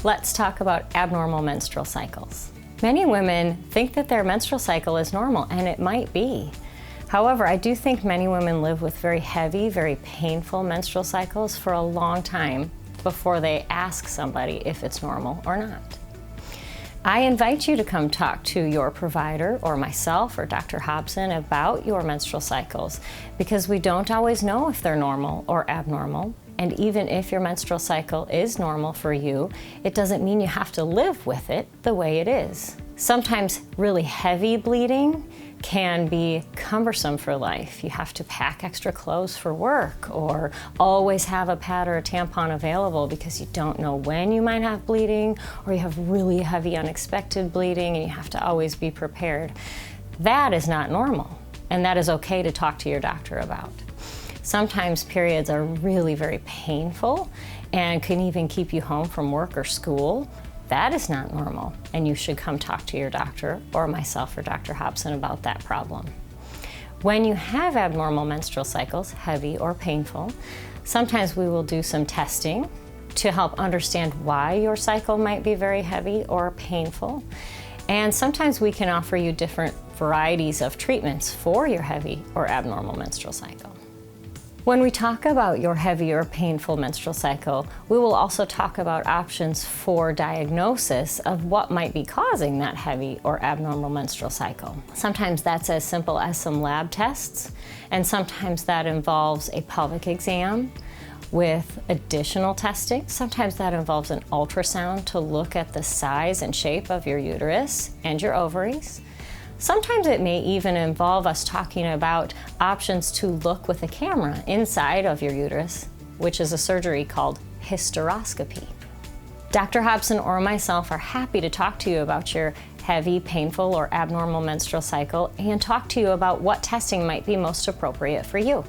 Let's talk about abnormal menstrual cycles. Many women think that their menstrual cycle is normal, and it might be. However, I do think many women live with very heavy, very painful menstrual cycles for a long time before they ask somebody if it's normal or not. I invite you to come talk to your provider or myself or Dr. Hobson about your menstrual cycles, because we don't always know if they're normal or abnormal. And even if your menstrual cycle is normal for you, it doesn't mean you have to live with it the way it is. Sometimes really heavy bleeding can be cumbersome for life. You have to pack extra clothes for work or always have a pad or a tampon available because you don't know when you might have bleeding, or you have really heavy unexpected bleeding and you have to always be prepared. That is not normal, and that is okay to talk to your doctor about. Sometimes periods are really very painful and can even keep you home from work or school. That is not normal, and you should come talk to your doctor or myself or Dr. Hobson about that problem. When you have abnormal menstrual cycles, heavy or painful, sometimes we will do some testing to help understand why your cycle might be very heavy or painful. And sometimes we can offer you different varieties of treatments for your heavy or abnormal menstrual cycle. When we talk about your heavy or painful menstrual cycle, we will also talk about options for diagnosis of what might be causing that heavy or abnormal menstrual cycle. Sometimes that's as simple as some lab tests, and sometimes that involves a pelvic exam with additional testing. Sometimes that involves an ultrasound to look at the size and shape of your uterus and your ovaries. Sometimes it may even involve us talking about options to look with a camera inside of your uterus, which is a surgery called hysteroscopy. Dr. Hobson or myself are happy to talk to you about your heavy, painful, or abnormal menstrual cycle and talk to you about what testing might be most appropriate for you.